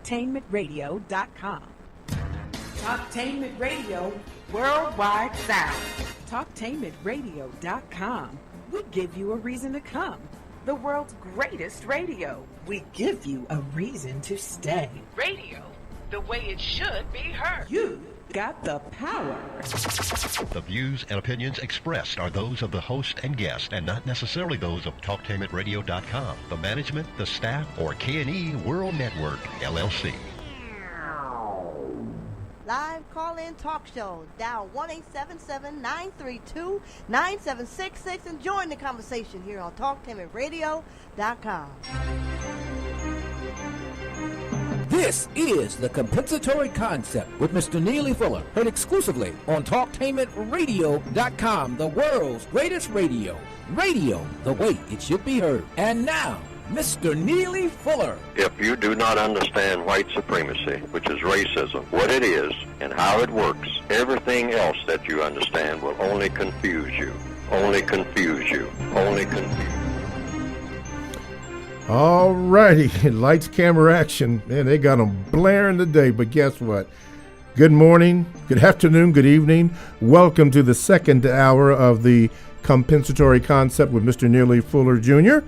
TalkTainmentRadio.com. Talktainment Radio, worldwide sound. TalkTainmentRadio.com. We give you a reason to come. The world's greatest radio. We give you a reason to stay. Radio, the way it should be heard. You got the power. The views and opinions expressed are those of the host and guest and not necessarily those of TalkTainmentRadio.com, the management, the staff, or K&E World Network, LLC. Live call-in talk show. Dial 1-877-932-9766 and join the conversation here on TalkTainmentRadio.com. This is the Compensatory Concept with Mr. Neely Fuller, heard exclusively on TalkTainmentRadio.com, the world's greatest radio. Radio, the way it should be heard. And now, Mr. Neely Fuller. If you do not understand white supremacy, which is racism, what it is and how it works, everything else that you understand will only confuse you. Only confuse you. Only confuse you. All righty, lights, camera, action. Man, they got them blaring today, but guess what? Good morning, good afternoon, good evening. Welcome to the second hour of the Compensatory Concept with Mr. Neely Fuller Jr.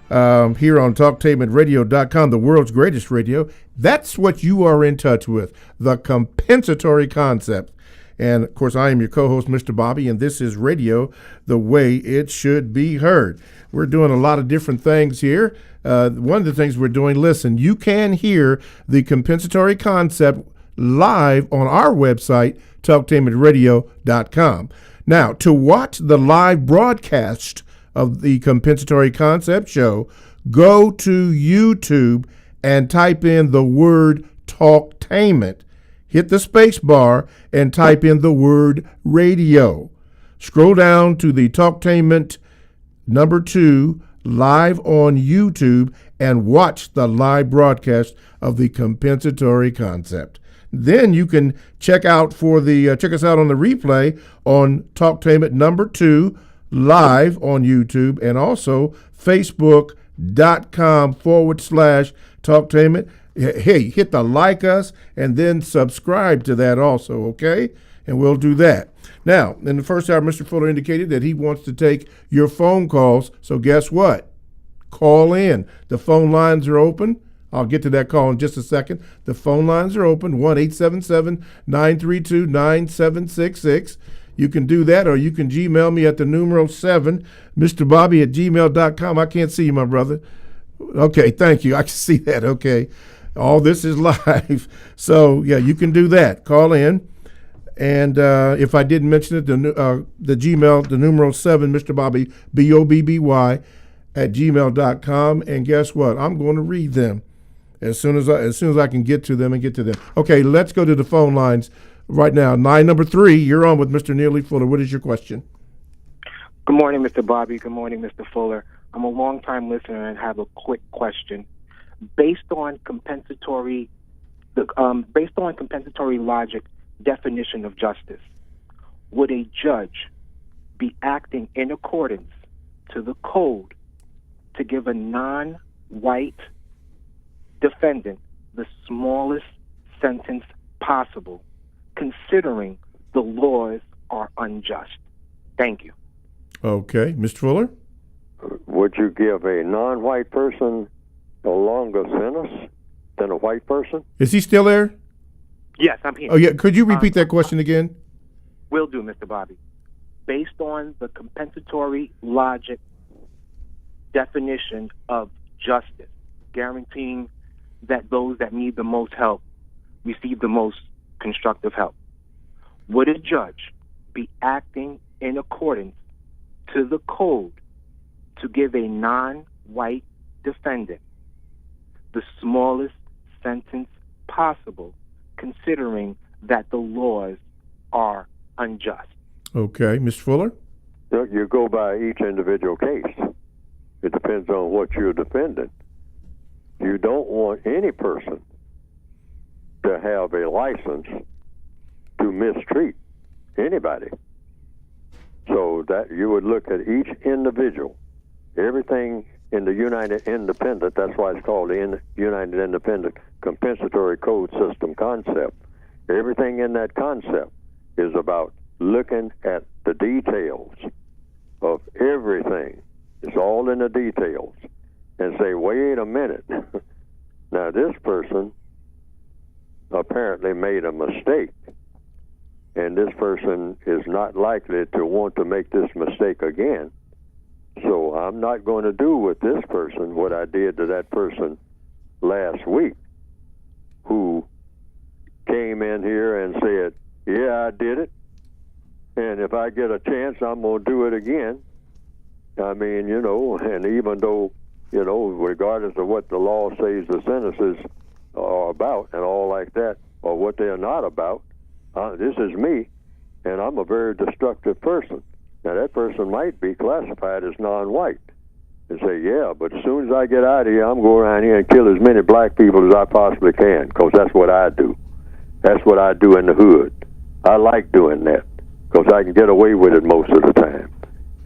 Here on TalkTainmentRadio.com, the world's greatest radio. That's what you are in touch with, the Compensatory Concept. And, of course, I am your co-host, Mr. Bobby, and this is radio the way it should be heard. We're doing a lot of different things here. One of the things we're doing, listen, you can hear the Compensatory Concept live on our website, TalkTainmentRadio.com. Now, to watch the live broadcast of the Compensatory Concept show, go to YouTube and type in the word Talktainment. Hit the space bar and type in the word radio. Scroll down to the Talktainment #2 live on YouTube and watch the live broadcast of the Compensatory Concept. Then you can check us out on the replay on Talktainment #2 live on YouTube and also Facebook.com/Talktainment. Hey, hit the like us and then subscribe to that also, okay? And we'll do that. Now, in the first hour, Mr. Fuller indicated that he wants to take your phone calls. So guess what? Call in. The phone lines are open. I'll get to that call in just a second. The phone lines are open, 1-877-932-9766. You can do that, or you can Gmail me at the numeral 7, MrBobby@gmail.com. I can't see you, my brother. Okay, thank you. I can see that. Okay. All this is live. So, yeah, you can do that. Call in. And if I didn't mention it, the Gmail, the numeral 7, Mr. Bobby, BOBBY, @gmail.com. And guess what? I'm going to read them as soon as I can get to them. Okay, let's go to the phone lines right now. Line number 3, you're on with Mr. Neely Fuller. What is your question? Good morning, Mr. Bobby. Good morning, Mr. Fuller. I'm a long-time listener and have a quick question. Based on compensatory logic definition of justice, would a judge be acting in accordance to the code to give a non-white defendant the smallest sentence possible, considering the laws are unjust? Thank you. Okay. Mr. Fuller? Would you give a non-white person a longer sentence than a white person? Is he still there? Yes, I'm here. Oh, yeah. Could you repeat that question again? Will do, Mr. Bobby. Based on the compensatory logic definition of justice, guaranteeing that those that need the most help receive the most constructive help, would a judge be acting in accordance to the code to give a non-white defendant the smallest sentence possible, considering that the laws are unjust? Okay. Mr. Fuller? You go by each individual case. It depends on what you're defending. You don't want any person to have a license to mistreat anybody. So that you would look at each individual. Everything in the United Independent, that's why it's called the United Independent Compensatory Code System concept. Everything in that concept is about looking at the details of everything. It's all in the details. And say, wait a minute. Now, this person apparently made a mistake, and this person is not likely to want to make this mistake again. So I'm not going to do with this person what I did to that person last week who came in here and said, yeah, I did it, and if I get a chance, I'm going to do it again. I mean, and even though, regardless of what the law says the sentences are about and all like that, or what they are not about, this is me, and I'm a very destructive person. Now, that person might be classified as non-white and say, yeah, but as soon as I get out of here, I'm going around here and kill as many black people as I possibly can, because that's what I do. That's what I do in the hood. I like doing that because I can get away with it most of the time,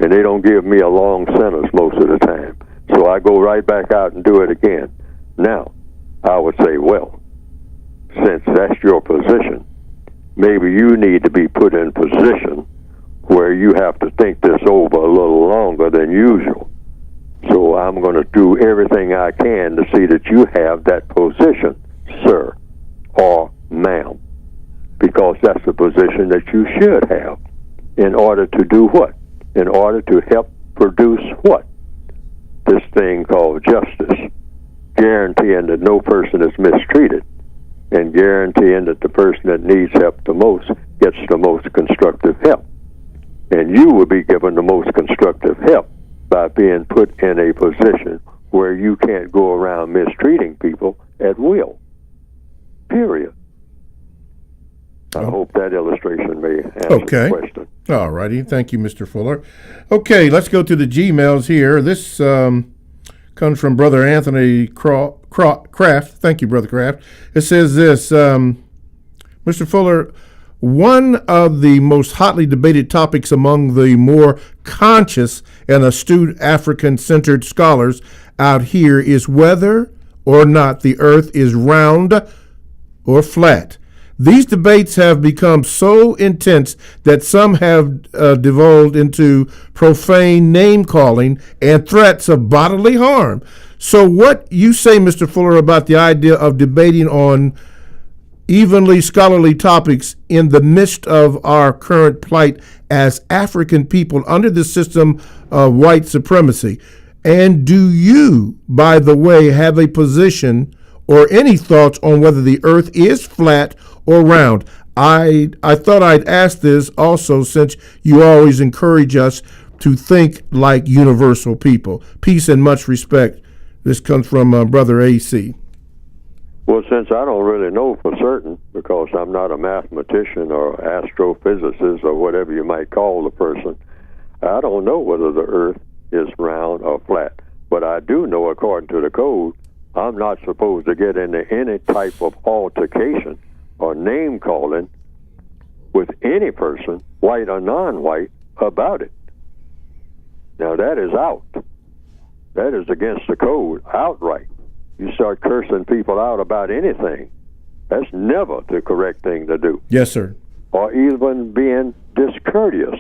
and they don't give me a long sentence most of the time. So I go right back out and do it again. Now, I would say, well, since that's your position, maybe you need to be put in position where you have to think this over a little longer than usual. So I'm going to do everything I can to see that you have that position, sir or ma'am, because that's the position that you should have in order to do what? In order to help produce what? This thing called justice, guaranteeing that no person is mistreated and guaranteeing that the person that needs help the most gets the most constructive help. And you will be given the most constructive help by being put in a position where you can't go around mistreating people at will. Period. I hope that illustration may answer the question. All righty. Thank you, Mr. Fuller. Okay, let's go to the Gmails here. This comes from Brother Anthony Kraft. Thank you, Brother Kraft. It says this, Mr. Fuller, one of the most hotly debated topics among the more conscious and astute African-centered scholars out here is whether or not the earth is round or flat. These debates have become so intense that some have devolved into profane name-calling and threats of bodily harm. So what you say, Mr. Fuller, about the idea of debating on evenly scholarly topics in the midst of our current plight as African people under the system of white supremacy? And do you, by the way, have a position or any thoughts on whether the earth is flat or round? I thought I'd ask this also since you always encourage us to think like universal people. Peace and much respect. This comes from Brother AC. Well, since I don't really know for certain, because I'm not a mathematician or astrophysicist or whatever you might call the person, I don't know whether the earth is round or flat. But I do know, according to the code, I'm not supposed to get into any type of altercation or name-calling with any person, white or non-white, about it. Now, that is out. That is against the code, outright. You start cursing people out about anything, that's never the correct thing to do. Yes, sir. Or even being discourteous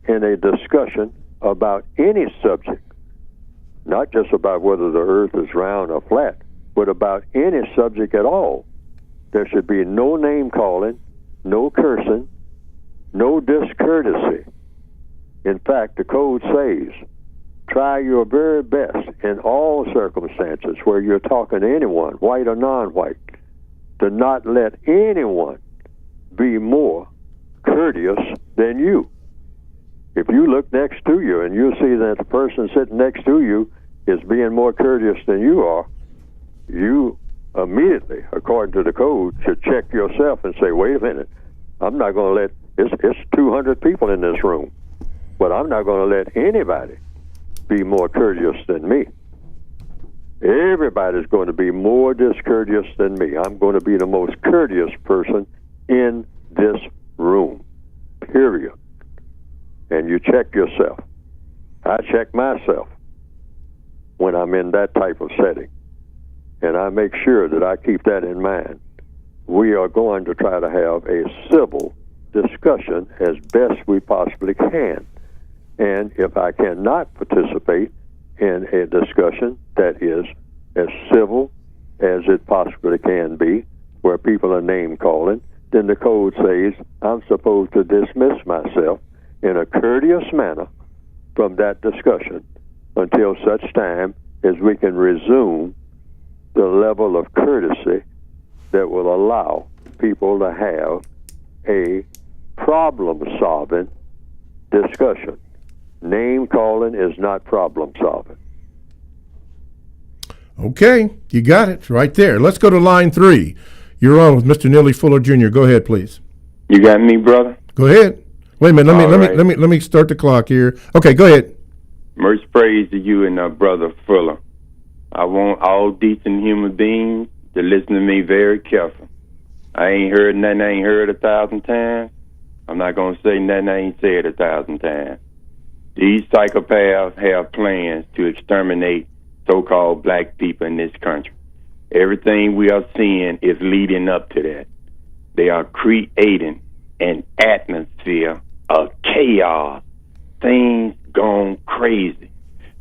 in a discussion about any subject, not just about whether the earth is round or flat, but about any subject at all. There should be no name-calling, no cursing, no discourtesy. In fact, the code says, try your very best in all circumstances where you're talking to anyone, white or non-white, to not let anyone be more courteous than you. If you look next to you and you see that the person sitting next to you is being more courteous than you are, you immediately, according to the code, should check yourself and say, wait a minute, I'm not going to let, it's 200 people in this room, but I'm not going to let anybody be more courteous than me. Everybody's going to be more discourteous than me. I'm going to be the most courteous person in this room, period. And you check yourself. I check myself. when I'm in that type of setting. And I make sure that I keep that in mind. We are going to try to have a civil discussion as best we possibly can. And if I cannot participate in a discussion that is as civil as it possibly can be, where people are name calling, then the code says I'm supposed to dismiss myself in a courteous manner from that discussion until such time as we can resume the level of courtesy that will allow people to have a problem-solving discussion. Name calling is not problem-solving. Okay, you got it right there. Let's go to line 3. You're on with Mr. Neely Fuller Jr. Go ahead, please. You got me, brother? Go ahead. Wait a minute. Let me start the clock here. Okay, go ahead. Much praise to you and Brother Fuller. I want all decent human beings to listen to me very careful. I ain't heard nothing I ain't heard 1,000 times. I'm not going to say nothing I ain't said 1,000 times. These psychopaths have plans to exterminate so-called black people in this country. Everything we are seeing is leading up to that. They are creating an atmosphere of chaos, things gone crazy.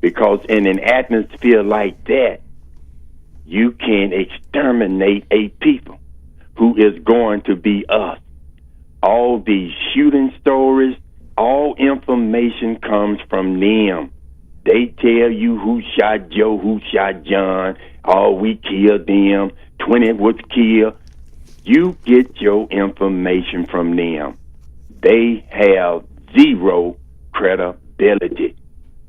Because in an atmosphere like that, you can exterminate a people who is going to be us. All these shooting stories, all information comes from them. They tell you who shot Joe, who shot John. Oh, we killed them. 20 was killed. You get your information from them. They have zero credibility.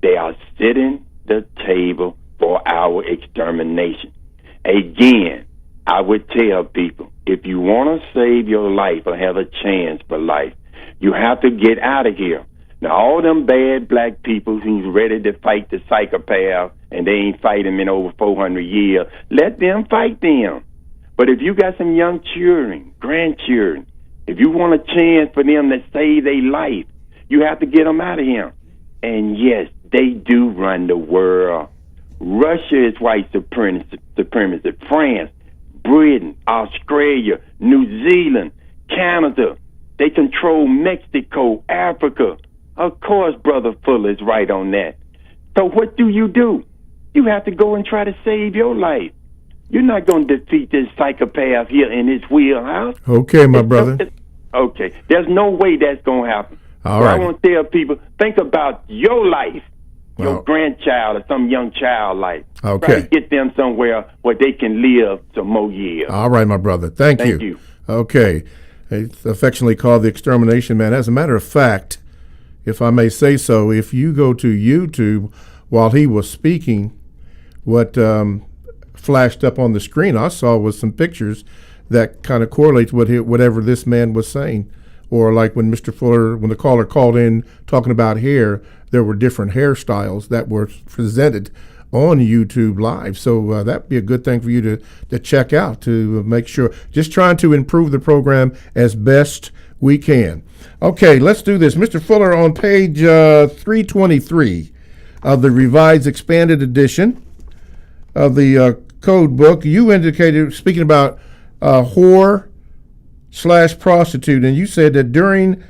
They are sitting the table for our extermination. Again, I would tell people, if you want to save your life or have a chance for life, you have to get out of here. Now, all them bad black people who's ready to fight the psychopath and they ain't fight him in over 400 years, let them fight them. But if you got some young children, grandchildren, if you want a chance for them to save their life, you have to get them out of here. And yes, they do run the world. Russia is white supremacy. France, Britain, Australia, New Zealand, Canada. They control Mexico, Africa. Of course, Brother Fuller is right on that. So what do? You have to go and try to save your life. You're not going to defeat this psychopath here in his wheelhouse. Okay, my brother. Okay. There's no way that's going to happen. All so right. I want to tell people, think about your life, your grandchild or some young child life. Okay. Try to get them somewhere where they can live some more years. All right, my brother. Thank you. Okay. It's affectionately called the Extermination Man. As a matter of fact, if I may say so, if you go to YouTube while he was speaking, what flashed up on the screen I saw was some pictures that kind of correlates with whatever this man was saying. Or like when Mr. Fuller, when the caller called in talking about hair, there were different hairstyles that were presented on YouTube Live. So that'd be a good thing for you to check out to make sure. Just trying to improve the program as best we can. Okay, let's do this. Mr. Fuller, on page 323 of the revised expanded edition of the code book, you indicated, speaking about whore/prostitute, and you said that during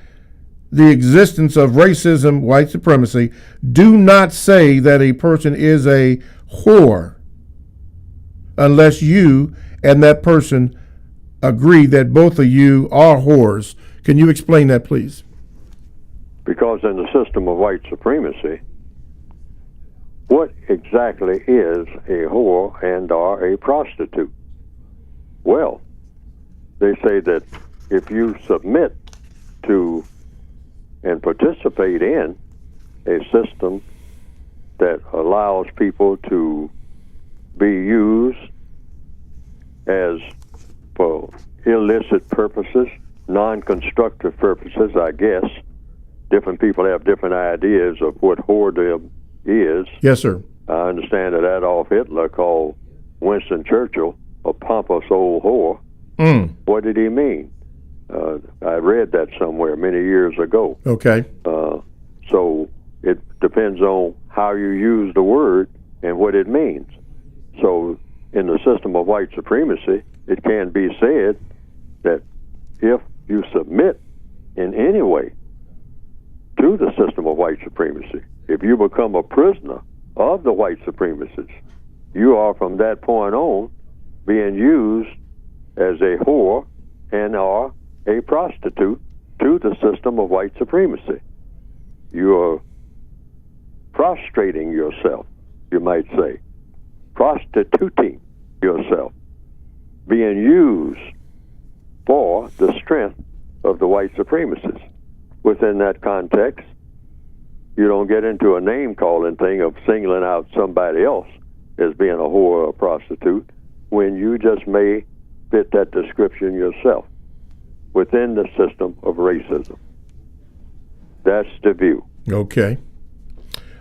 the existence of racism, white supremacy, do not say that a person is a whore unless you and that person agree that both of you are whores. Can you explain that, please? Because in the system of white supremacy, what exactly is a whore and or a prostitute? Well, they say that if you submit to and participate in a system that allows people to be used as for illicit purposes, non-constructive purposes, I guess. Different people have different ideas of what whoredom is. Yes, sir. I understand that Adolf Hitler called Winston Churchill a pompous old whore. What did he mean? I read that somewhere many years ago. Okay. So it depends on how you use the word and what it means. So in the system of white supremacy, it can be said that if you submit in any way to the system of white supremacy, if you become a prisoner of the white supremacists, you are from that point on being used as a whore and are a prostitute to the system of white supremacy. You are prostrating yourself, you might say, prostituting yourself, being used for the strength of the white supremacists. Within that context, you don't get into a name-calling thing of singling out somebody else as being a whore or a prostitute when you just may fit that description yourself within the system of racism. That's the view. Okay.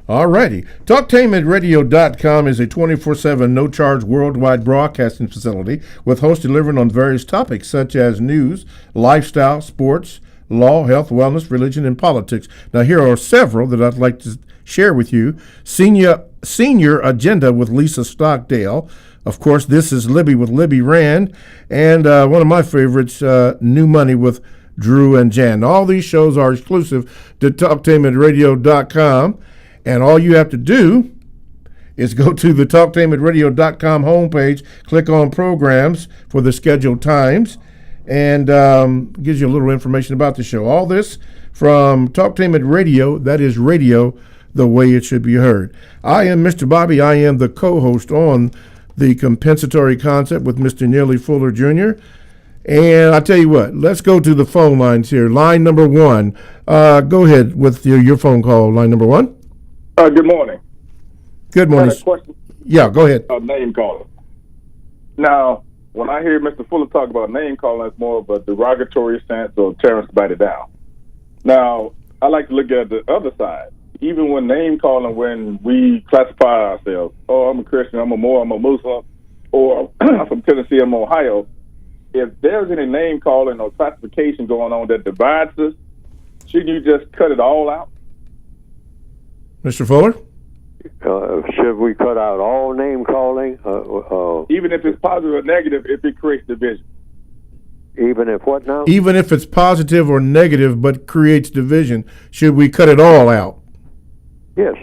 All righty. TalkTainmentRadio.com is a 24/7 no-charge worldwide broadcasting facility with hosts delivering on various topics such as news, lifestyle, sports, law, health, wellness, religion, and politics. Now, here are several that I'd like to share with you. Senior Agenda with Lisa Stockdale. Of course, This is Libby with Libby Rand. And one of my favorites, New Money with Drew and Jan. All these shows are exclusive to TalkTainmentRadio.com. And all you have to do is go to the TalkTainmentRadio.com homepage, click on Programs for the scheduled times, and gives you a little information about the show. All this from Talktainment Radio, that is radio the way it should be heard. I am Mr. Bobby. I am the co-host on the Compensatory Concept with Mr. Neely Fuller Jr., and I tell you what, let's go to the phone lines here. Line number one. Go ahead with your phone call, line number one. Good morning. Good morning. I had a question. Yeah, go ahead. Name calling. Now, when I hear Mr. Fuller talk about name calling, it's more of a derogatory sense or tearing somebody down. Now, I like to look at the other side. Even when name calling, when we classify ourselves, oh, I'm a Christian, I'm a Moor, I'm a Muslim, or I'm from Tennessee, I'm Ohio, if there's any name calling or classification going on that divides us, shouldn't you just cut it all out? Mr. Fuller? Should we cut out all name calling? Even if it's positive or negative, if it creates division. Even if what now? Even if it's positive or negative but creates division, should we cut it all out? Yes.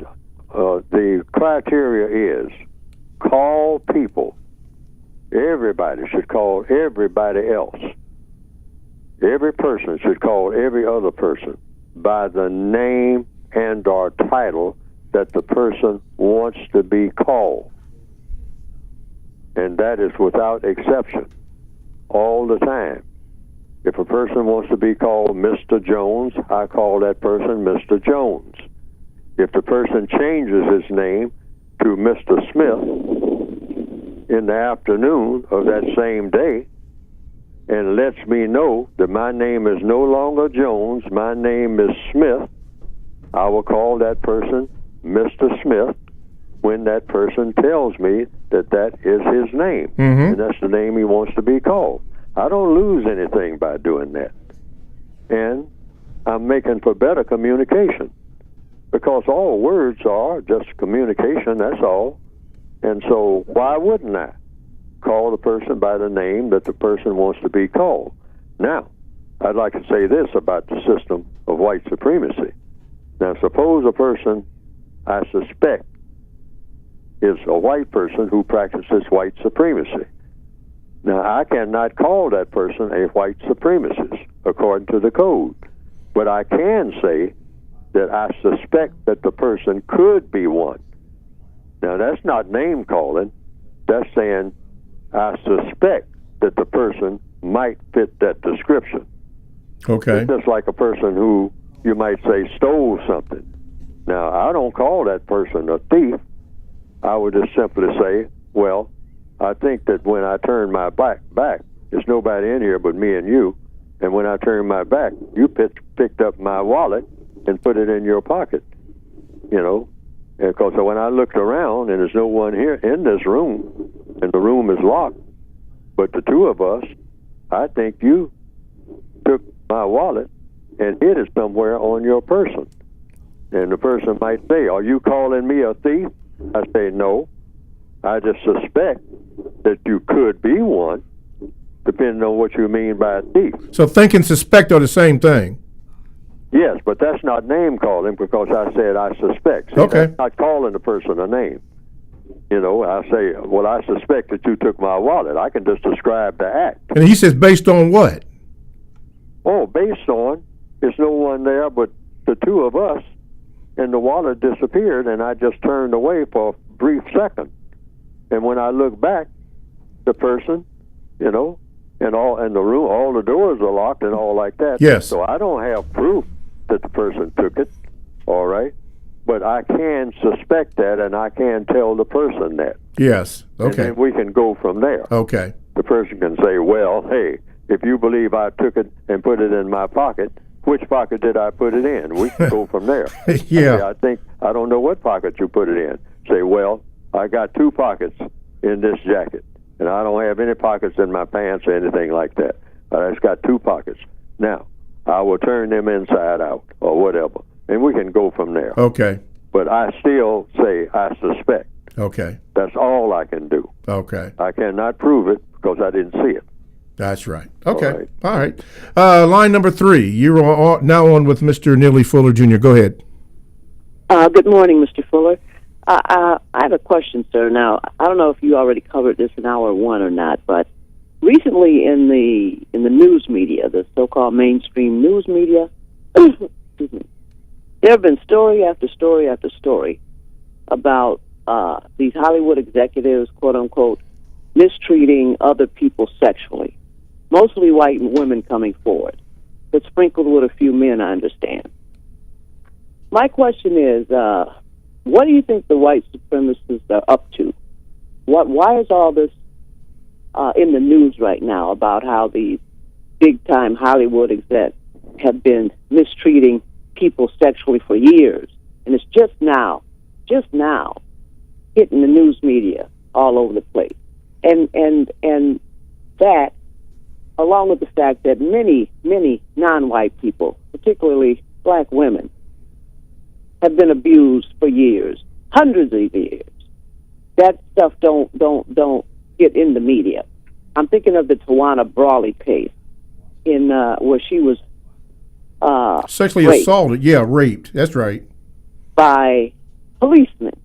The criteria is call people. Everybody should call everybody else. Every person should call every other person by the name and or title that the person wants to be called. And that is without exception, all the time. If a person wants to be called Mr. Jones, I call that person Mr. Jones. If the person changes his name to Mr. Smith in the afternoon of that same day and lets me know that my name is no longer Jones, my name is Smith, I will call that person Mr. Smith when that person tells me that that is his name. Mm-hmm. And that's the name he wants to be called. I don't lose anything by doing that. And I'm making for better communication, because all words are just communication, that's all. And so why wouldn't I call the person by the name that the person wants to be called? Now, I'd like to say this about the system of white supremacy. Now, suppose a person I suspect is a white person who practices white supremacy. Now, I cannot call that person a white supremacist according to the code, but I can say that I suspect that the person could be one. Now, that's not name calling. That's saying I suspect that the person might fit that description. Okay. It's just like a person who you might say stole something. Now, I don't call that person a thief. I would just simply say, well, I think that when I turn my back, there's nobody in here but me and you, and when I turn my back, you picked up my wallet and put it in your pocket, you know. Because when I looked around and there's no one here in this room, and the room is locked, but the two of us, I think you took my wallet and hid it somewhere on your person. And the person might say, are you calling me a thief? I say, no, I just suspect that you could be one, depending on what you mean by a thief. So think and suspect are the same thing. Yes, but that's not name calling because I said I suspect. See, Okay. that's not calling the person a name. You know, I say, well, I suspect that you took my wallet. I can just describe the act. And he says based on what? Oh, based on, there's no one there but the two of us, and the wallet disappeared, and I just turned away for a brief second. And when I look back, the person, you know, and the room, all the doors are locked and all like that. Yes. So I don't have proof that the person took it, all right? But I can suspect that, and I can tell the person that. Yes. And Okay. then we can go from there. Okay. The person can say, well, hey, if you believe I took it and put it in my pocket, which pocket did I put it in? We can go from there. Yeah. I don't know what pocket you put it in. Say, well, I got 2 pockets in this jacket, and I don't have any pockets in my pants or anything like that. I just got 2 pockets. Now, I will turn them inside out or whatever, and we can go from there. Okay. But I still say I suspect. Okay. That's all I can do. Okay. I cannot prove it because I didn't see it. That's right. Okay. All All right. Line number 3. You're now on with Mr. Neely Fuller Jr. Go ahead. Good morning, Mr. Fuller. I have a question, sir. Now, I don't know if you already covered this in hour 1 or not, but recently in the news media, the so-called mainstream news media, excuse me, there have been story after story after story about these Hollywood executives, quote unquote, mistreating other people sexually, mostly white women coming forward, but sprinkled with a few men, I understand. My question is, what do you think the white supremacists are up to? Why is all this in the news right now about how these big-time Hollywood execs have been mistreating people sexually for years, and it's just now hitting the news media all over the place, and that, along with the fact that many non-white people, particularly black women, have been abused for years, hundreds of years. That stuff don't get in the media. I'm thinking of the Tawana Brawley case in where she was Sexually raped assaulted. Yeah, raped. That's right. by policemen.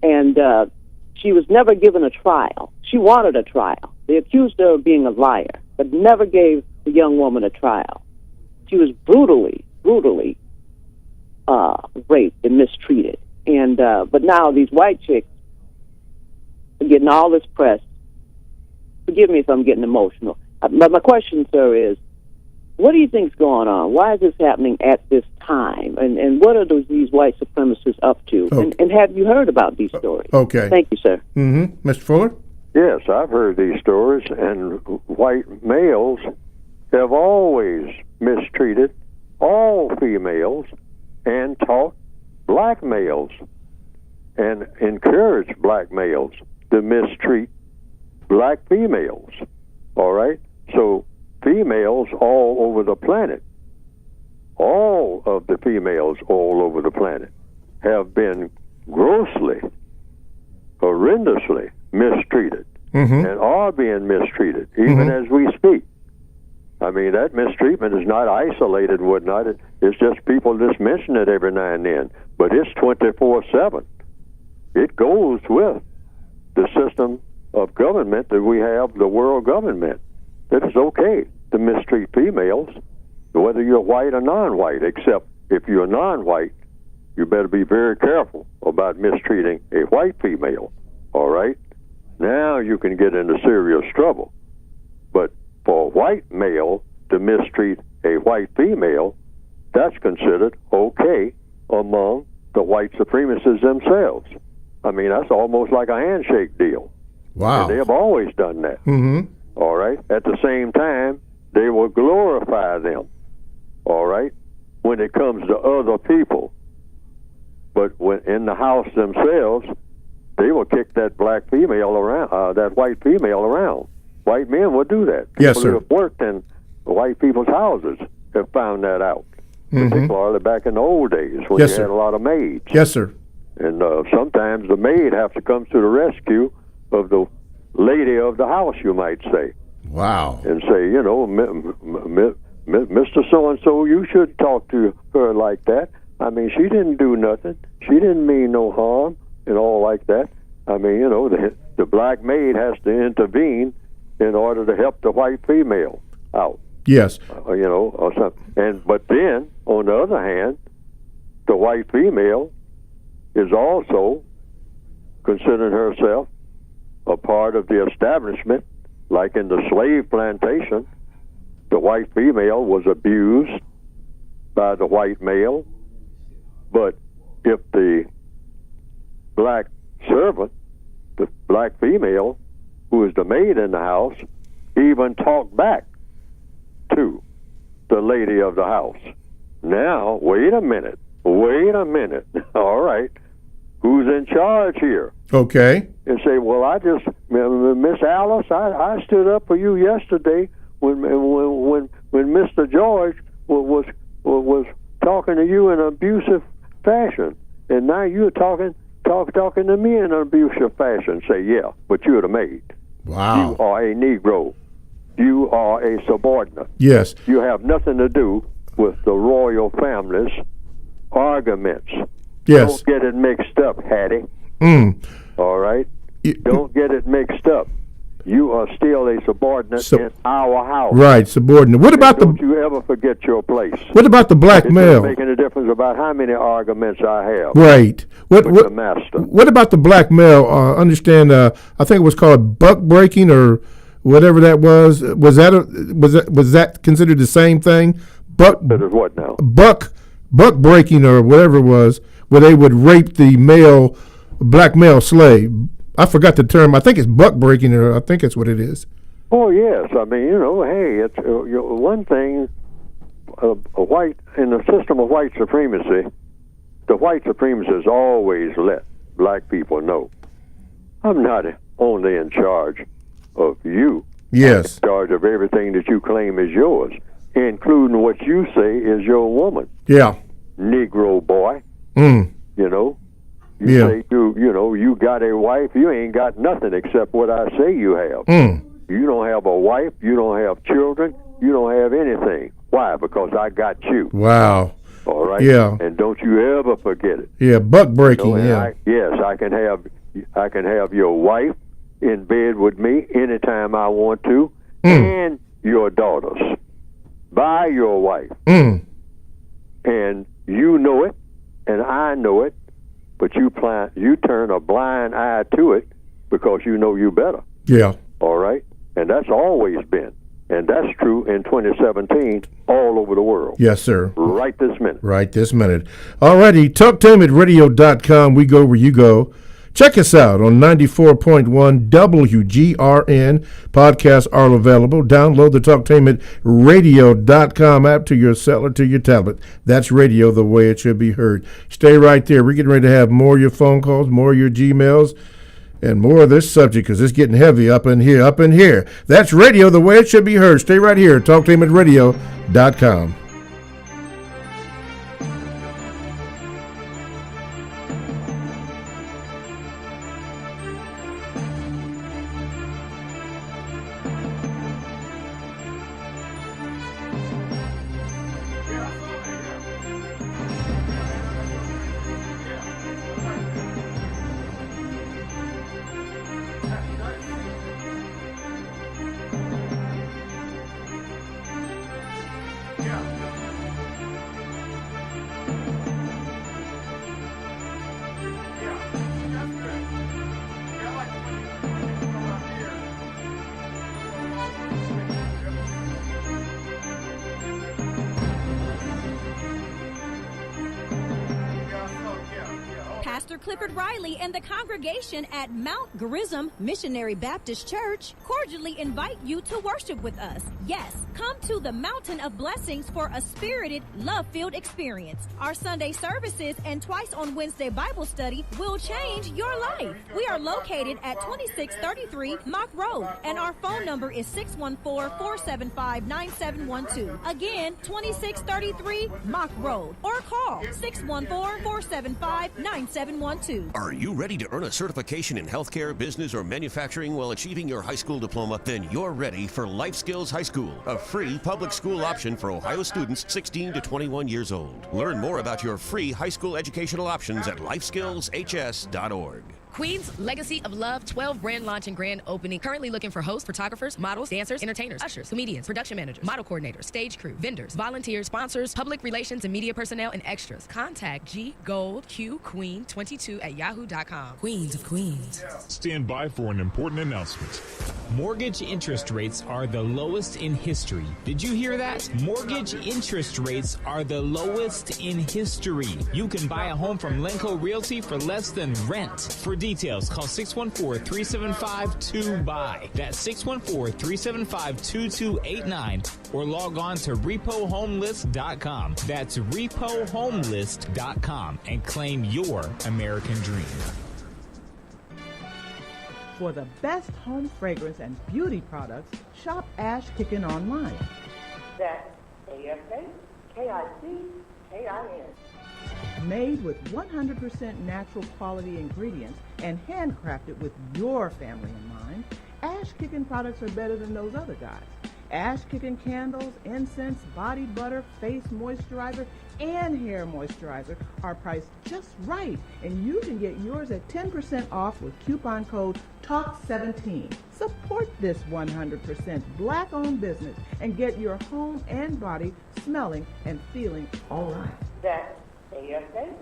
And she was never given a trial. She wanted a trial. They accused her of being a liar, but never gave the young woman a trial. She was brutally raped and mistreated. And but now these white chicks are getting all this press. Forgive me if I'm getting emotional. But my question, sir, is, what do you think's going on? Why is this happening at this time? And what are these white supremacists up to? Oh. And have you heard about these stories? Okay. Thank you, sir. Mm-hmm. Mr. Fuller? Yes, I've heard these stories, and white males have always mistreated all females and taught black males and encouraged black males to mistreat black females. All right? So females all over the planet, all of the females all over the planet have been grossly, horrendously mistreated and are being mistreated even as we speak. I mean, that mistreatment is not isolated and whatnot. It's just people just mention it every now and then. But it's 24/7. It goes with the system of government that we have, the world government, that it's okay to mistreat females, whether you're white or non-white, except if you're non-white, you better be very careful about mistreating a white female, all right? Now you can get into serious trouble. But for a white male to mistreat a white female, that's considered okay among the white supremacists themselves. I mean, that's almost like a handshake deal. Wow. And they have always done that. All right? At the same time, they will glorify them, all right, when it comes to other people. But when in the house themselves, they will kick that black female around, that white female around. White men will do that. People Yes, sir. who have worked in white people's houses have found that out. particularly back in the old days when Yes, you sir. had a lot of maids. Yes, sir. And sometimes the maid have to come to the rescue of the lady of the house, you might say, Wow. and say, you know, Mr. So-and-so, you shouldn't talk to her like that. I mean, she didn't do nothing. She didn't mean no harm and all like that. I mean, you know, the black maid has to intervene in order to help the white female out. Yes. You know, or something. But then, on the other hand, the white female is also considering herself a part of the establishment, like in the slave plantation. The white female was abused by the white male, but if the black servant, the black female, who is the maid in the house, even talked back to the lady of the house. Now, wait a minute. All right, who's in charge here? Okay. And say, well, I just, Miss Alice, I stood up for you yesterday when Mr. George was talking to you in an abusive fashion, and now you're talking to me in an abusive fashion. Say, yeah, but you're the maid. Wow. You are a Negro. You are a subordinate. Yes. You have nothing to do with the royal family's arguments. Yes. Don't get it mixed up, Hattie. All right? Don't get it mixed up. You are still a subordinate in our house. Right, subordinate. What about Don't you ever forget your place. What about the black It male? doesn't make any difference about how many arguments I have. Right. With the master. What about the black male? Understand? I think it was called buck breaking or whatever that was. Was that considered the same thing? What now? Buck breaking or whatever it was, where they would rape the black male slave. I forgot the term. I think it's buck breaking, or I think that's what it is. Oh yes, I mean, you know, hey, it's one thing. A white in the system of white supremacy, the white supremacists always let black people know, I'm not only in charge of you. Yes. I'm in charge of everything that you claim is yours, including what you say is your woman. Yeah. Negro boy. You know. You say you got a wife, you ain't got nothing except what I say you have. You don't have a wife, you don't have children, you don't have anything. Why? Because I got you. Wow. All right? Yeah. And don't you ever forget it. Yeah, buck breaking, Yes, I can have your wife in bed with me anytime I want to, and your daughters by your wife. And you know it, and I know it. But you turn a blind eye to it because you know you better. Yeah. All right? And that's always been. And that's true in 2017 all over the world. Yes, sir. Right this minute. Right this minute. All righty. TalkTameAtRadio.com. We go where you go. Check us out on 94.1 WGRN. Podcasts are available. Download the TalkTameAtRadio.com app to your cell or to your tablet. That's radio the way it should be heard. Stay right there. We're getting ready to have more of your phone calls, more of your Gmails, and more of this subject because it's getting heavy up in here. That's radio the way it should be heard. Stay right here. TalkTameAtRadio.com. Yeah. Pastor Clifford Riley and the congregation at Mount Gerizim Missionary Baptist Church cordially invite you to worship with us. Yes, come to the Mountain of Blessings for a spirited, love-filled experience. Our Sunday services and twice on Wednesday Bible study will change your life. We are located at 2633 Mock Road, and our phone number is 614-475-9712. Again, 2633 Mock Road, or call 614-475-9712. Are you ready to earn a certification in healthcare, business, or manufacturing while achieving your high school diploma? Then you're ready for Life Skills High School, a free public school option for Ohio students 16 to 21 years old. Learn more about your free high school educational options at lifeskillshs.org. Queen's Legacy of Love 12 brand launch and grand opening. Currently looking for hosts, photographers, models, dancers, entertainers, ushers, comedians, production managers, model coordinators, stage crew, vendors, volunteers, sponsors, public relations and media personnel, and extras. Contact ggoldqqueen22@yahoo.com. Queens of Queens. Stand by for an important announcement. Mortgage interest rates are the lowest in history. Did you hear that? Mortgage interest rates are the lowest in history. You can buy a home from Lenco Realty for less than rent. For details, call 614-375-2BUY. That's 614-375-2289, or log on to repohomelist.com. That's repohomelist.com and claim your American dream. For the best home fragrance and beauty products, shop Ash Kickin online. That's ASHKICKIN. Made with 100% natural quality ingredients and handcrafted with your family in mind, Ash Kickin products are better than those other guys. Ash Kickin candles, incense, body butter, face moisturizer, and hair moisturizer are priced just right, and you can get yours at 10% off with coupon code TALK17. Support this 100% black-owned business and get your home and body smelling and feeling all right. That's ASHKICKIN.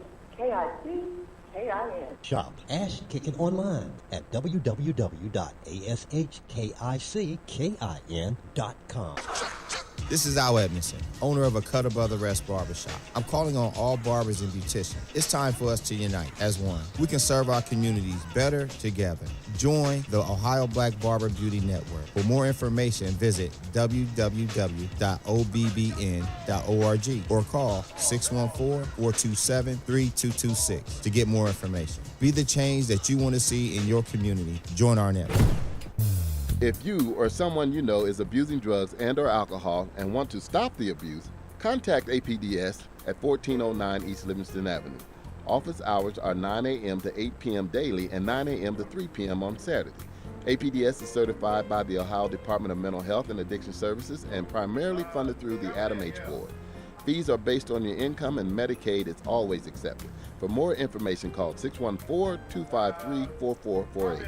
Shop Ash Kickin online at www.ashkickin.com. This is Al Edmondson, owner of a Cutter Brother Rest Barbershop. I'm calling on all barbers and beauticians. It's time for us to unite as one. We can serve our communities better together. Join the Ohio Black Barber Beauty Network. For more information, visit www.obbn.org or call 614-427-3226 to get more information. Be the change that you want to see in your community. Join our network. If you or someone you know is abusing drugs and or alcohol and want to stop the abuse, contact APDS at 1409 East Livingston Avenue. Office hours are 9 a.m. to 8 p.m. daily and 9 a.m. to 3 p.m. on Saturday. APDS is certified by the Ohio Department of Mental Health and Addiction Services and primarily funded through the Adam H. Board. Fees are based on your income and Medicaid is always accepted. For more information, call 614-253-4448.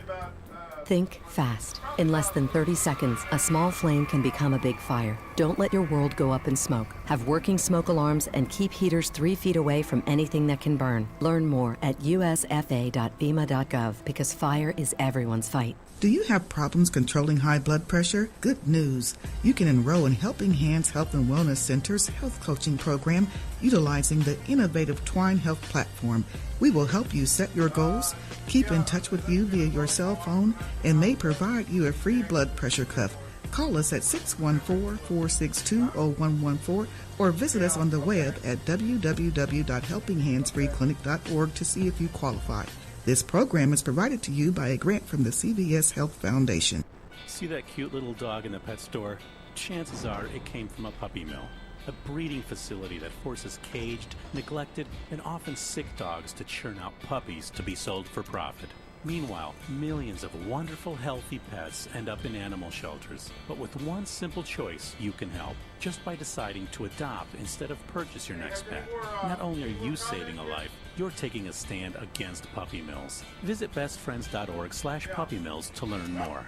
Think fast. In less than 30 seconds, a small flame can become a big fire. Don't let your world go up in smoke. Have working smoke alarms and keep heaters 3 feet away from anything that can burn. Learn more at usfa.fema.gov because fire is everyone's fight. Do you have problems controlling high blood pressure? Good news. You can enroll in Helping Hands Health and Wellness Center's health coaching program utilizing the innovative Twine Health platform. We will help you set your goals, keep in touch with you via your cell phone, and may provide you a free blood pressure cuff. Call us at 614-462-0114 or visit us on the web at www.helpinghandsfreeclinic.org to see if you qualify. This program is provided to you by a grant from the CVS Health Foundation. See that cute little dog in the pet store? Chances are it came from a puppy mill, a breeding facility that forces caged, neglected, and often sick dogs to churn out puppies to be sold for profit. Meanwhile, millions of wonderful, healthy pets end up in animal shelters. But with one simple choice, you can help. Just by deciding to adopt instead of purchase your next pet. Not only are you saving a life, you're taking a stand against puppy mills. Visit bestfriends.org/puppymills to learn more.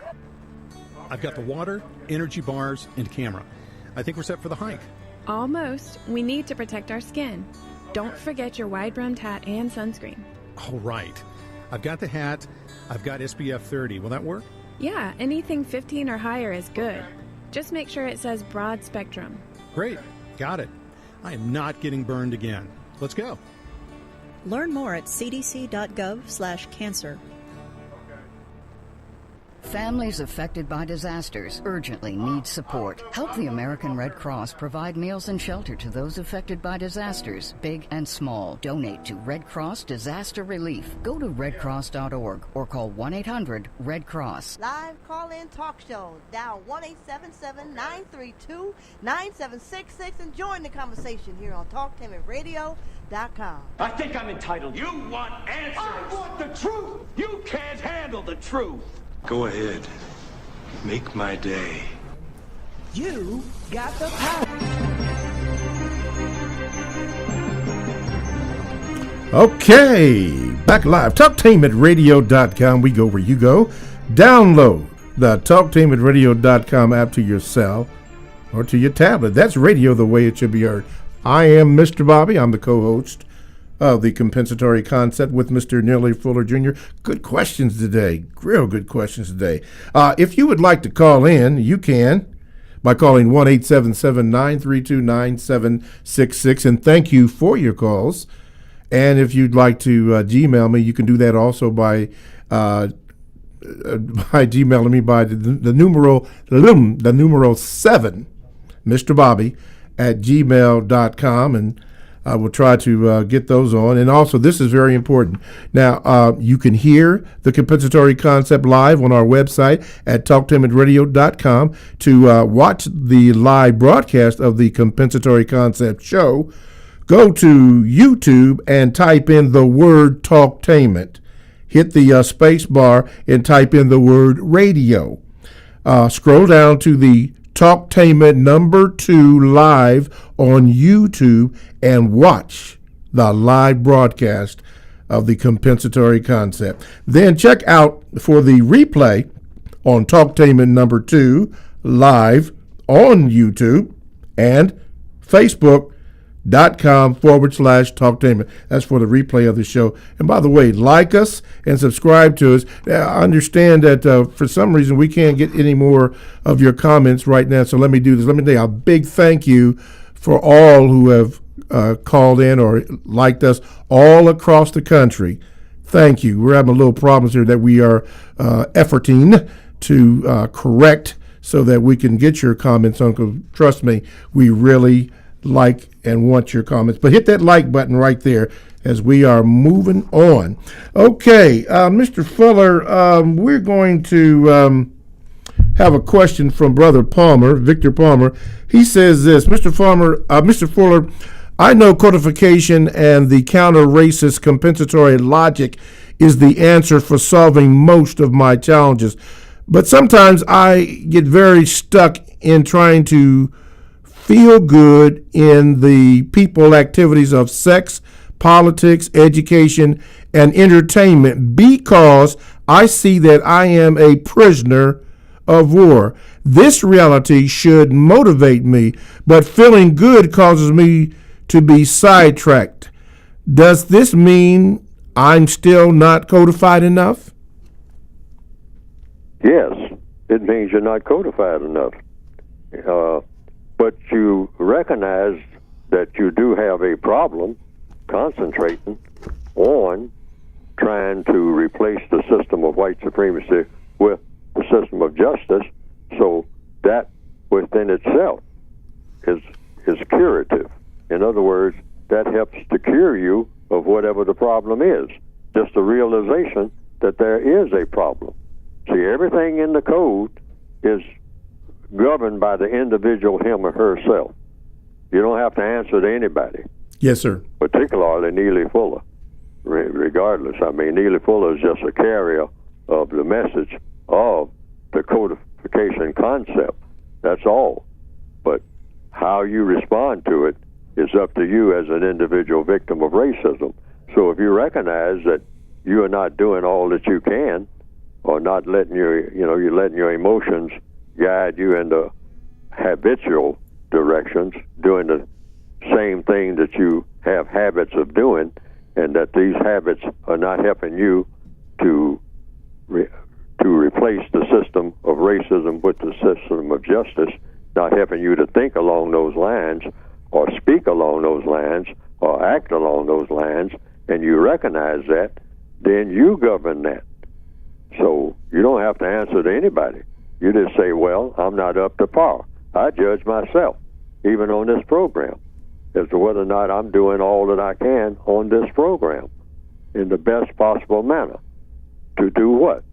I've got the water, energy bars, and camera. I think we're set for the hike. Almost. We need to protect our skin. Don't forget your wide-brimmed hat and sunscreen. All right. I've got the hat. I've got SPF 30. Will that work? Yeah, anything 15 or higher is good. Just make sure it says broad spectrum. Great. Got it. I am not getting burned again. Let's go. Learn more at cdc.gov/cancer. Families affected by disasters urgently need support. Help the American Red Cross provide meals and shelter to those affected by disasters, big and small. Donate to Red Cross Disaster Relief. Go to redcross.org or call 1-800-RED-CROSS. Live call-in talk show. Dial 1-877-932-9766 and join the conversation here on TalkTainmentRadio.com. I think I'm entitled. You want answers. I want the truth. You can't handle the truth. Go ahead. Make my day. You got the power. Okay, back live. TalkTainmentRadio.com. We go where you go. Download the TalkTainmentRadio.com app to your cell or to your tablet. That's radio the way it should be heard. I am Mr. Bobby. I'm the co-host of the Compensatory Concept with Mr. Neely Fuller Jr. Good questions today. Real good questions today. If you would like to call in, you can by calling 1-877-932-9766. And thank you for your calls. And if you'd like to Gmail me, you can do that also by Gmailing me by the numeral 7, Mr. Bobby, at gmail.com. And I will try to get those on. And also, this is very important. Now, you can hear the Compensatory Concept live on our website at TalkTainmentRadio.com. To watch the live broadcast of the Compensatory Concept show, go to YouTube and type in the word Talktainment. Hit the space bar and type in the word radio. Scroll down to the Talktainment #2 live on YouTube and watch the live broadcast of the Compensatory Concept. Then check out for the replay on Talktainment #2 live on YouTube and Facebook.com/Talktainment. That's for the replay of the show. And by the way, like us and subscribe to us. I understand that for some reason we can't get any more of your comments right now, so let me do this. Let me say a big thank you for all who have called in or liked us all across the country. Thank you. We're having a little problems here that we are efforting to correct so that we can get your comments on, because trust me, we really like and want your comments. But hit that like button right there as we are moving on. Okay, Mr. Fuller, we're going to have a question from Brother Palmer, Victor Palmer. He says this, Mr. Fuller, I know codification and the counter-racist compensatory logic is the answer for solving most of my challenges. But sometimes I get very stuck in trying to feel good in the people activities of sex, politics, education, and entertainment because I see that I am a prisoner of war. This reality should motivate me, but feeling good causes me to be sidetracked. Does this mean I'm still not codified enough? Yes, it means you're not codified enough. But you recognize that you do have a problem concentrating on trying to replace the system of white supremacy with the system of justice, so that within itself is curative. In other words, that helps to cure you of whatever the problem is. Just the realization that there is a problem. See, everything in the code is governed by the individual, him or herself. You don't have to answer to anybody. Yes, sir. Particularly Neely Fuller. Regardless, I mean, Neely Fuller is just a carrier of the message of the codification concept. That's all. But how you respond to it is up to you as an individual victim of racism. So if you recognize that you are not doing all that you can, or not letting you're letting your emotions guide you into habitual directions, doing the same thing that you have habits of doing, and that these habits are not helping you to replace the system of racism with the system of justice, not helping you to think along those lines, or speak along those lines, or act along those lines, and you recognize that, then you govern that. So you don't have to answer to anybody. You just say, well, I'm not up to par. I judge myself, even on this program, as to whether or not I'm doing all that I can on this program in the best possible manner. To do what?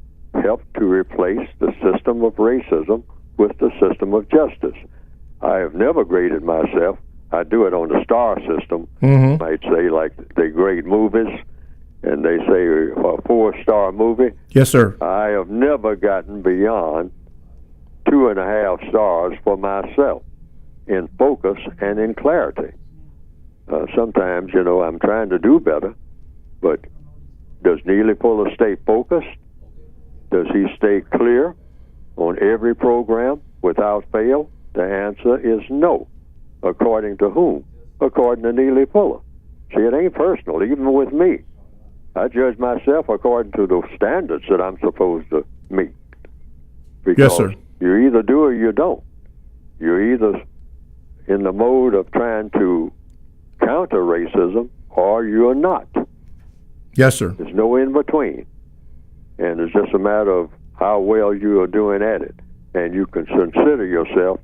Help to replace the system of racism with the system of justice. I have never graded myself. I do it on the star system. Might say, like they grade movies, and they say a 4-star movie. Yes, sir. I have never gotten beyond 2.5 stars for myself in focus and in clarity. Sometimes, I'm trying to do better, but does Neely Fuller stay focused? Does he stay clear on every program without fail? The answer is no. According to whom? According to Neely Fuller. See, it ain't personal, even with me. I judge myself according to the standards that I'm supposed to meet. Because yes, sir. You either do or you don't. You're either in the mode of trying to counter racism or you're not. Yes, sir. There's no in between. And it's just a matter of how well you are doing at it. And you can consider yourself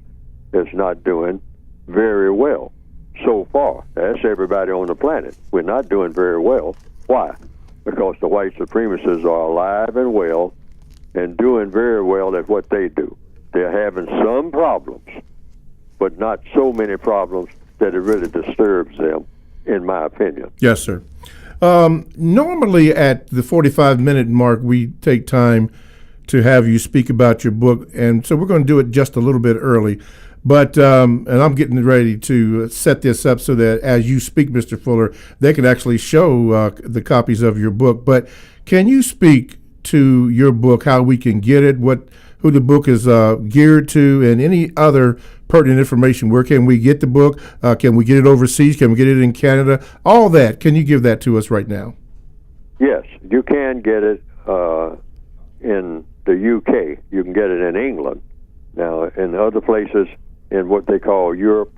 as not doing very well so far. That's everybody on the planet. We're not doing very well. Why? Because the white supremacists are alive and well and doing very well at what they do. They're having some problems, but not so many problems that it really disturbs them, in my opinion. Yes, sir. Normally at the 45-minute mark, we take time to have you speak about your book, and so we're going to do it just a little bit early. But and I'm getting ready to set this up so that as you speak, Mr. Fuller, they can actually show the copies of your book. But can you speak to your book, how we can get it, who the book is geared to, and any other pertinent information? Where can we get the book? Can we get it overseas? Can we get it in Canada? All that. Can you give that to us right now? Yes, you can get it in the UK. You can get it in England. Now, in other places, in what they call Europe,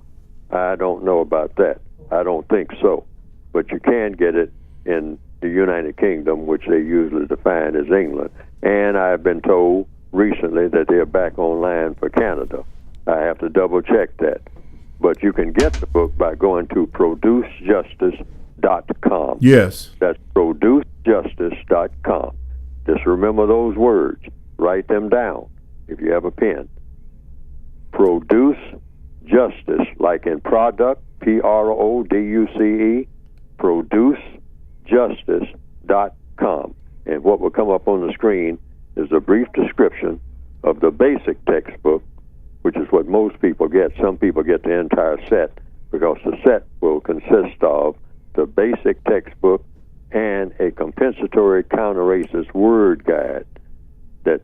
I don't know about that. I don't think so. But you can get it in the United Kingdom, which they usually define as England. And I've been told recently that they're back online for Canada. I have to double-check that. But you can get the book by going to producejustice.com. Yes. That's producejustice.com. Just remember those words. Write them down if you have a pen. Produce Justice, like in product, PRODUCE, producejustice.com. And what will come up on the screen is a brief description of the basic textbook, which is what most people get. Some people get the entire set, because the set will consist of the basic textbook and a compensatory counter-racist word guide that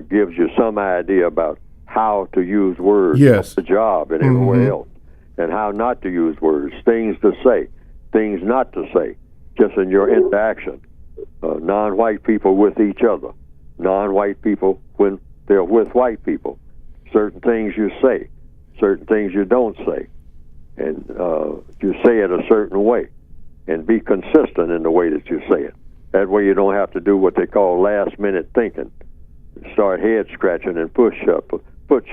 gives you some idea about how to use words on the job and everywhere else, and how not to use words, things to say, things not to say, just in your interaction. Non-white people with each other, non-white people when they're with white people, certain things you say, certain things you don't say, and you say it a certain way, and be consistent in the way that you say it. That way you don't have to do what they call last-minute thinking, start head-scratching and foot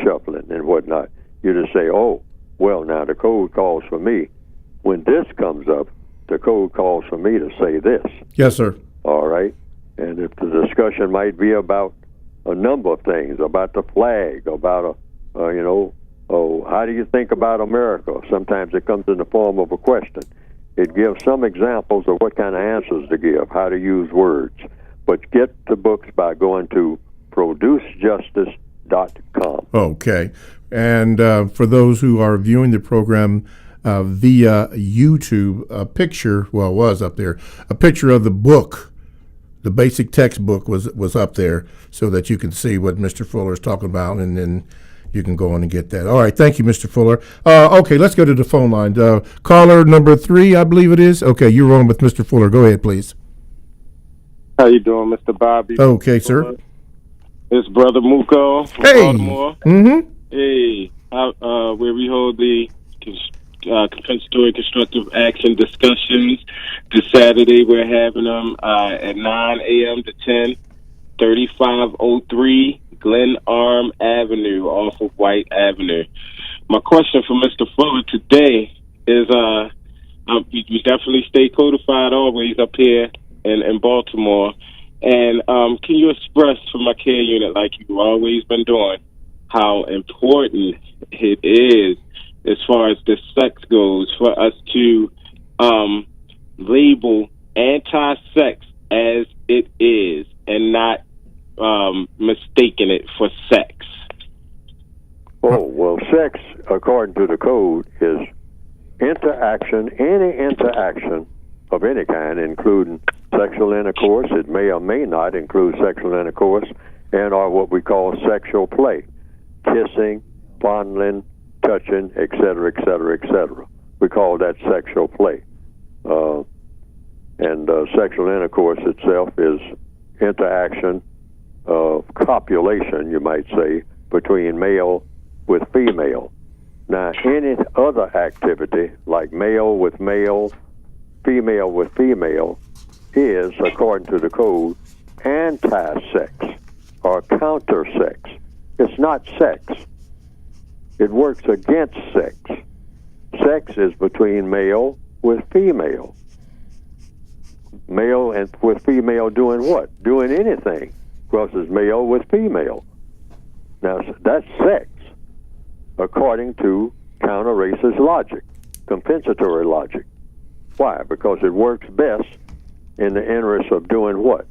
shuffling and whatnot. You just say, oh, well, now the code calls for me. When this comes up, the code calls for me to say this. Yes, sir. All right? And if the discussion might be about a number of things, about the flag, about, how do you think about America? Sometimes it comes in the form of a question. It gives some examples of what kind of answers to give, how to use words. But get the books by going to producejustice.com. Okay. And for those who are viewing the program via YouTube, a picture of the book, the basic textbook was up there so that you can see what Mr. Fuller is talking about, and then you can go on and get that. All right. Thank you, Mr. Fuller. Okay, let's go to the phone line. Caller number 3, I believe it is. Okay, you're on with Mr. Fuller. Go ahead, please. How you doing, Mr. Bobby? Okay, sir. It's Brother Muko from Baltimore. Mm-hmm. Hey, where we hold the compensatory constructive action discussions. This Saturday, we're having them at 9 a.m. to 10, 3503 Glen Arm Avenue off of White Avenue. My question for Mr. Fuller today is, we definitely stay codified always up here in Baltimore. And can you express for my care unit, like you've always been doing, how important it is as far as the sex goes for us to label anti-sex as it is and not mistaking it for sex? Oh, well, sex, according to the code, is interaction, any interaction of any kind, including sexual intercourse. It may or may not include sexual intercourse, and or what we call sexual play, kissing, fondling, touching, etc., etc., etc. We call that sexual play. And sexual intercourse itself is interaction of copulation, you might say, between male with female. Now, any other activity, like male with male, female with female, is, according to the code, anti-sex or counter-sex. It's not sex. It works against sex. Sex is between male with female. Male and with female doing what? Doing anything. Because it's male with female. Now, that's sex, according to counter-racist logic, compensatory logic. Why? Because it works best in the interest of doing what?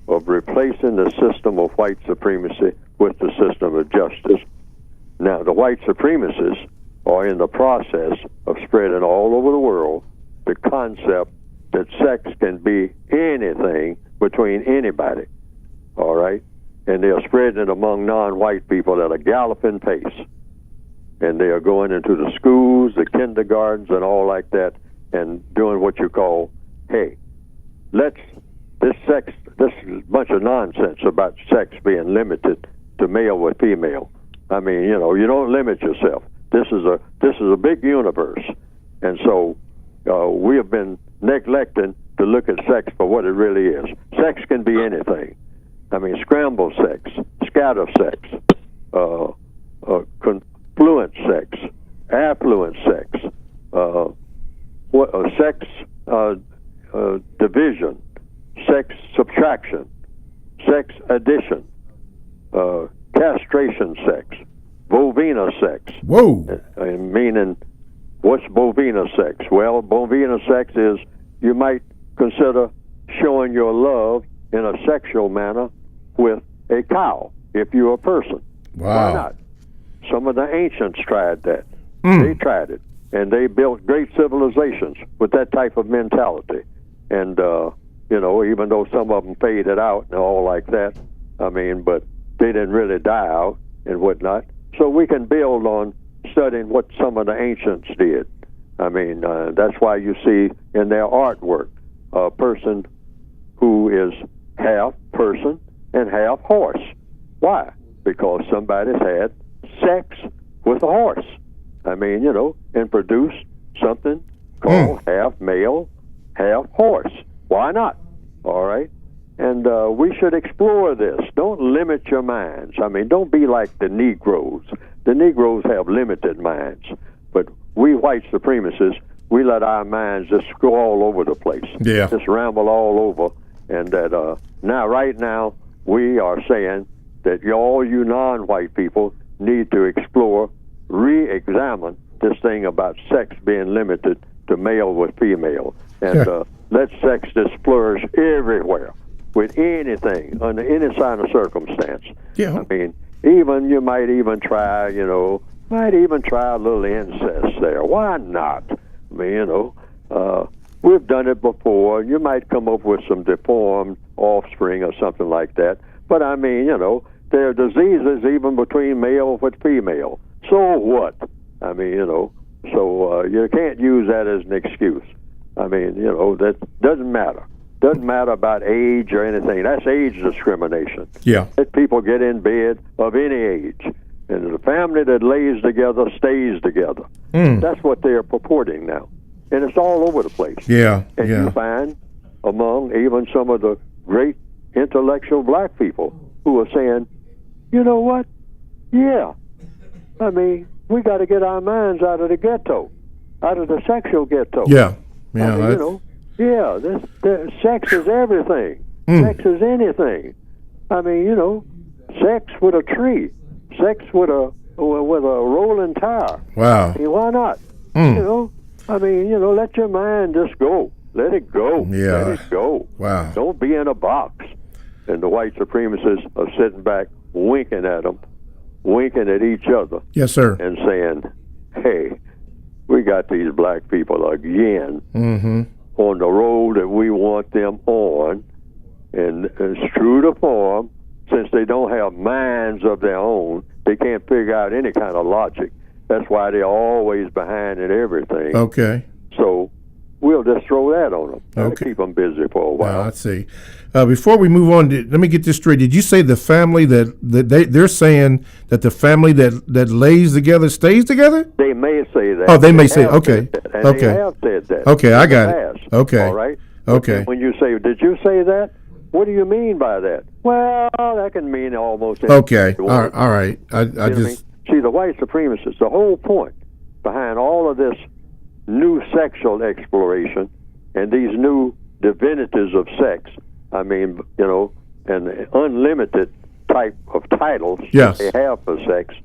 Of replacing the system of white supremacy with the system of justice. Now, the white supremacists are in the process of spreading all over the world the concept that sex can be anything between anybody, all right? And they are spreading it among non-white people at a galloping pace. And they are going into the schools, the kindergartens, and all like that, and doing what you call, hey, this bunch of nonsense about sex being limited to male with female. I mean, you know, you don't limit yourself. This is a big universe, and so we have been neglecting to look at sex for what it really is. Sex can be anything. I mean, scramble sex, scatter sex, confluent sex, affluent sex, sex division, sex subtraction, sex addition, castration sex, bovina sex. Whoa! Meaning, what's bovina sex? Well, bovina sex is, you might consider showing your love in a sexual manner with a cow, if you're a person. Wow. Why not? Some of the ancients tried that. They tried it, and they built great civilizations with that type of mentality. And, you know, even though some of them faded out and all like that, I mean, but they didn't really die out and whatnot. So we can build on studying what some of the ancients did. I mean, that's why you see in their artwork a person who is half person and half horse. Why? Because somebody's had sex with a horse. I mean, you know, and produced something called half male, half horse. Why not? All right? And we should explore this. Don't limit your minds. I mean, don't be like the Negroes. The Negroes have limited minds. But we white supremacists, we let our minds just go all over the place. Yeah. Just ramble all over. And that right now, we are saying that all you non-white people need to explore, re-examine this thing about sex being limited to male with female. And let sex just flourish everywhere with anything, under any sign of circumstance. Yeah. I mean, even you might even try, you know, a little incest there. Why not? I mean, you know, we've done it before. You might come up with some deformed offspring or something like that. But I mean, you know, there are diseases even between male with female. So what? I mean, you know, so you can't use that as an excuse. I mean, you know, that doesn't matter. Doesn't matter about age or anything. That's age discrimination. Yeah. Let people get in bed of any age. And family that lays together stays together. That's what they're purporting now. And it's all over the place. Yeah, and you find among even some of the great intellectual black people who are saying, you know what? Yeah. I mean, we got to get our minds out of the ghetto, out of the sexual ghetto. Yeah. I mean, this sex is everything. Sex is anything. I mean, sex with a tree, sex with a rolling tire. Wow. I mean, why not? I mean, let your mind just go. Let it go. Yeah. Let it go. Wow. Don't be in a box. And the white supremacists are sitting back, winking at them, winking at each other. Yes, sir. And saying, hey, we got these black people again on the road that we want them on. And it's true to form, since they don't have minds of their own, they can't figure out any kind of logic. That's why they're always behind in everything. Okay. So we'll just throw that on them. That'll keep them busy for a while. I see. Before we move on, let me get this straight. Did you say the family that they're saying that the family that lays together stays together? They may say that. Oh, they may say. Okay. And they have said that. Okay, I got it. Okay. All right. Okay. When you say, did you say that? What do you mean by that? Well, that can mean almost anything. Okay. All right. I just see the white supremacists. The whole point behind all of this new sexual exploration and these new divinities of sex. I mean, and the unlimited type of titles yes. they have for sex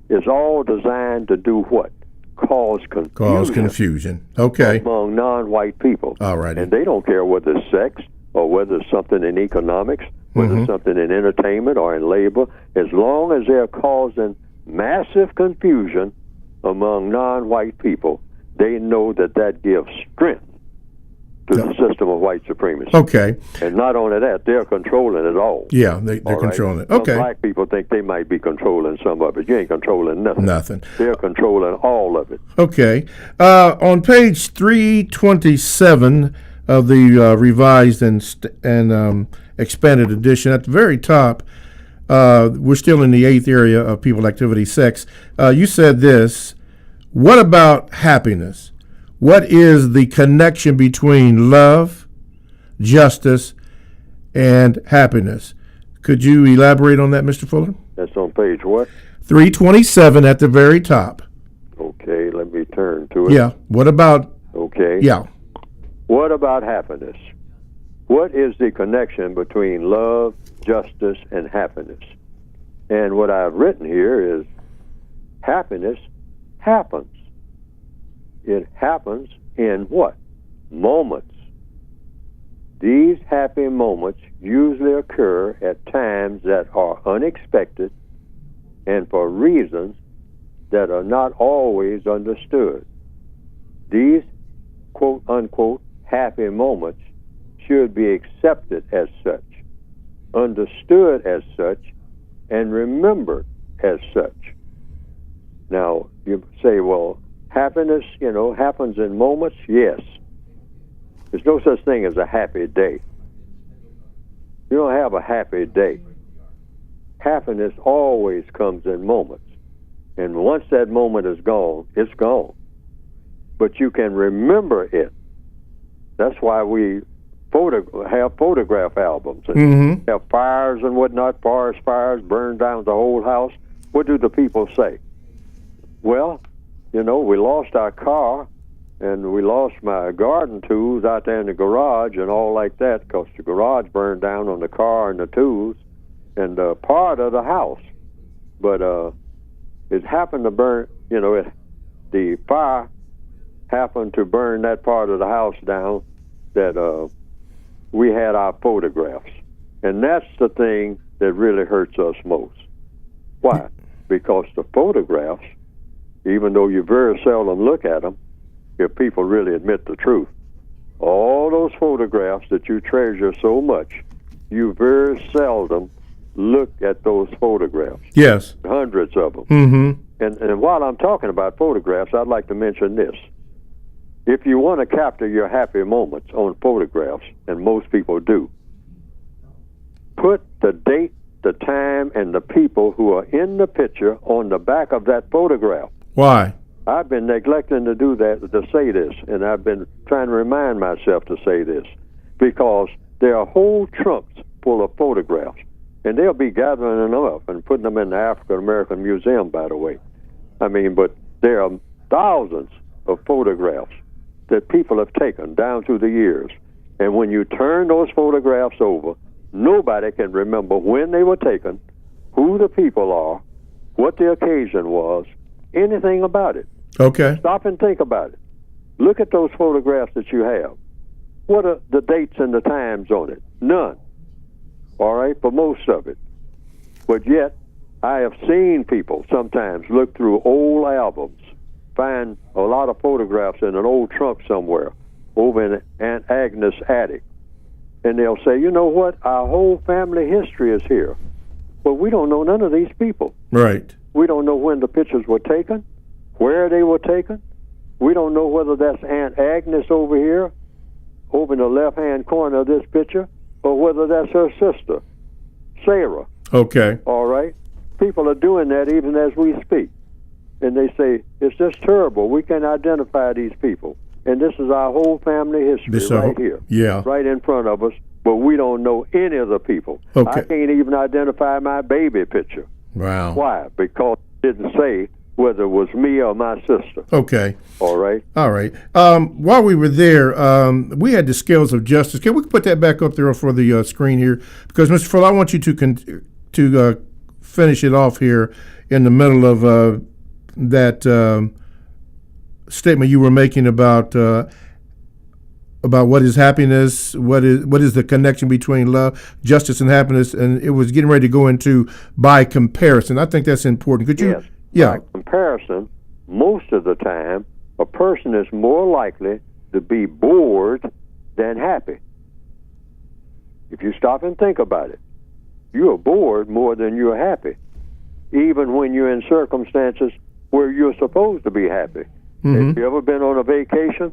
is all designed to do what? Cause confusion. Okay. Among non-white people. All right. And they don't care whether it's sex or whether it's something in economics, whether it's something in entertainment or in labor. As long as they're causing massive confusion among non-white people, they know that gives strength to the system of white supremacy. Okay. And not only that, they're controlling it all. Yeah, they're controlling it. Okay. Some black people think they might be controlling some of it. You ain't controlling nothing. Nothing. They're controlling all of it. Okay. On page 327 of the revised and expanded edition, at the very top, we're still in the 8th area of people, activity, sex. You said this. What about happiness? What is the connection between love, justice, and happiness? Could you elaborate on that, Mr. Fuller? That's on page what? 327 at the very top. Okay, let me turn to it. Yeah. What about? Okay. Yeah. What about happiness? What is the connection between love, justice, and happiness? And what I've written here is happiness happens. It happens in what? Moments. These happy moments usually occur at times that are unexpected and for reasons that are not always understood. These quote-unquote happy moments should be accepted as such, understood as such, and remembered as such. Now, you say, well, happiness, happens in moments. Yes. There's no such thing as a happy day. You don't have a happy day. Happiness always comes in moments. And once that moment is gone, it's gone. But you can remember it. That's why we have photograph albums and have fires and whatnot, forest fires, burn down the whole house. What do the people say? Well, we lost our car and we lost my garden tools out there in the garage and all like that because the garage burned down on the car and the tools and part of the house. But it happened to burn, the fire happened to burn that part of the house down that we had our photographs. And that's the thing that really hurts us most. Why? Because the photographs, even though you very seldom look at them, if people really admit the truth, all those photographs that you treasure so much, you very seldom look at those photographs. Yes. Hundreds of them. Mm-hmm. And while I'm talking about photographs, I'd like to mention this. If you want to capture your happy moments on photographs, and most people do, put the date, the time and the people who are in the picture on the back of that photograph. Why? I've been neglecting to do that, to say this, and I've been trying to remind myself to say this, because there are whole trunks full of photographs, and they'll be gathering them up and putting them in the African American Museum, by the way. I mean, but there are thousands of photographs that people have taken down through the years, and when you turn those photographs over, nobody can remember when they were taken, who the people are, what the occasion was, anything about it. Okay. Stop and think about it. Look at those photographs that you have. What are the dates and the times on it? None. All right, for most of it. But yet, I have seen people sometimes look through old albums, find a lot of photographs in an old trunk somewhere over in Aunt Agnes' attic. And they'll say, you know what, our whole family history is here. But we don't know none of these people. Right. We don't know when the pictures were taken, where they were taken. We don't know whether that's Aunt Agnes over here, over in the left-hand corner of this picture, or whether that's her sister, Sarah. Okay. All right? People are doing that even as we speak. And they say, it's just terrible. We can identify these people. And this is our whole family history right here. Yeah. Right in front of us, but we don't know any of the people. Okay. I can't even identify my baby picture. Wow. Why? Because it didn't say whether it was me or my sister. Okay. All right. All right. While we were there, we had the scales of justice. Can we put that back up there for the screen here? Because, Mr. Fuller, I want you to finish it off here in the middle of that statement you were making about what is happiness, what is the connection between love, justice, and happiness, and it was getting ready to go into by comparison. I think that's important. Could you? Yes. Yeah. By comparison, most of the time, a person is more likely to be bored than happy. If you stop and think about it, you are bored more than you're happy, even when you're in circumstances where you're supposed to be happy. Mm-hmm. Have you ever been on a vacation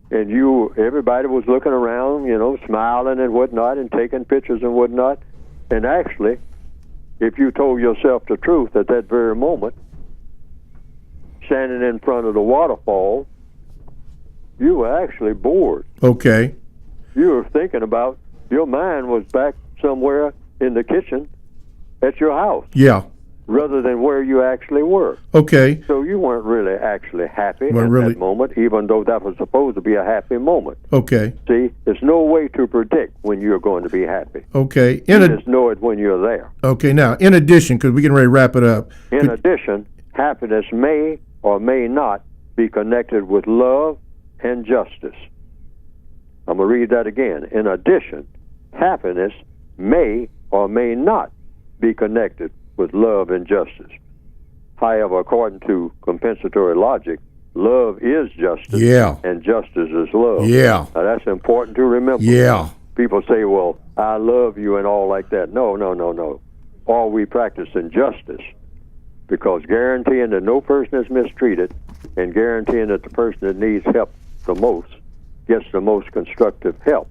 and everybody was looking around, smiling and whatnot and taking pictures and whatnot, and actually, if you told yourself the truth at that very moment, standing in front of the waterfall, you were actually bored. Okay. You were thinking about, your mind was back somewhere in the kitchen at your house. Yeah. Rather than where you actually were. Okay. So you weren't really actually happy at really. that moment, even though that was supposed to be a happy moment. Okay. See, there's no way to predict when you're going to be happy. Okay. You just know it when you're there. Okay. Now, in addition, because we're getting ready to wrap it up. In addition, happiness may or may not be connected with love and justice. I'm going to read that again. In addition, happiness may or may not be connected with love and justice. However, according to compensatory logic, love is justice, and justice is love. Yeah. Now, that's important to remember. Yeah. People say, well, I love you and all like that. No. All we practice in justice, because guaranteeing that no person is mistreated and guaranteeing that the person that needs help the most gets the most constructive help.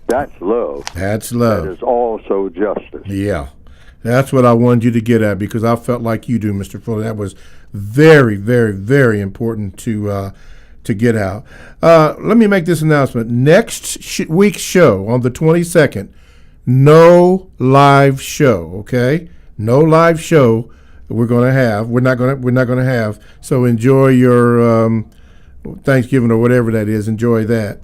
That's love. That's love. That is also justice. Yeah. That's what I wanted you to get at, because I felt like you do, Mr. Fuller. That was very, very, very important to get out. Let me make this announcement. Next week's show on the 22nd, no live show. Okay, no live show. We're going to have. We're not going to have. So enjoy your Thanksgiving or whatever that is. Enjoy that.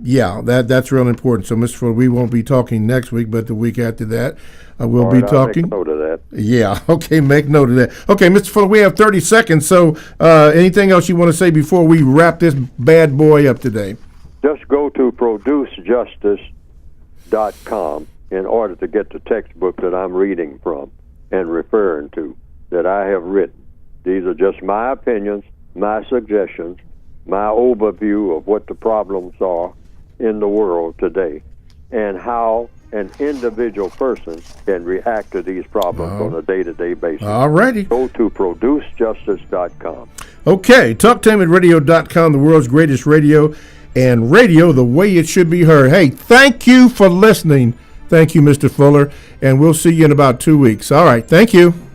Yeah, that's real important. So, Mr. Fuller, we won't be talking next week, but the week after that, we'll be talking. Make note of that. Yeah, okay, make note of that. Okay, Mr. Fuller, we have 30 seconds, so anything else you want to say before we wrap this bad boy up today? Just go to producejustice.com in order to get the textbook that I'm reading from and referring to, that I have written. These are just my opinions, my suggestions, my overview of what the problems are in the world today, and how an individual person can react to these problems on a day-to-day basis. All righty. Go to producejustice.com. Okay, talktainmentradio.com, the world's greatest radio, and radio the way it should be heard. Hey, thank you for listening Thank you, Mr. Fuller, and we'll see you in about 2 weeks. All right, thank you.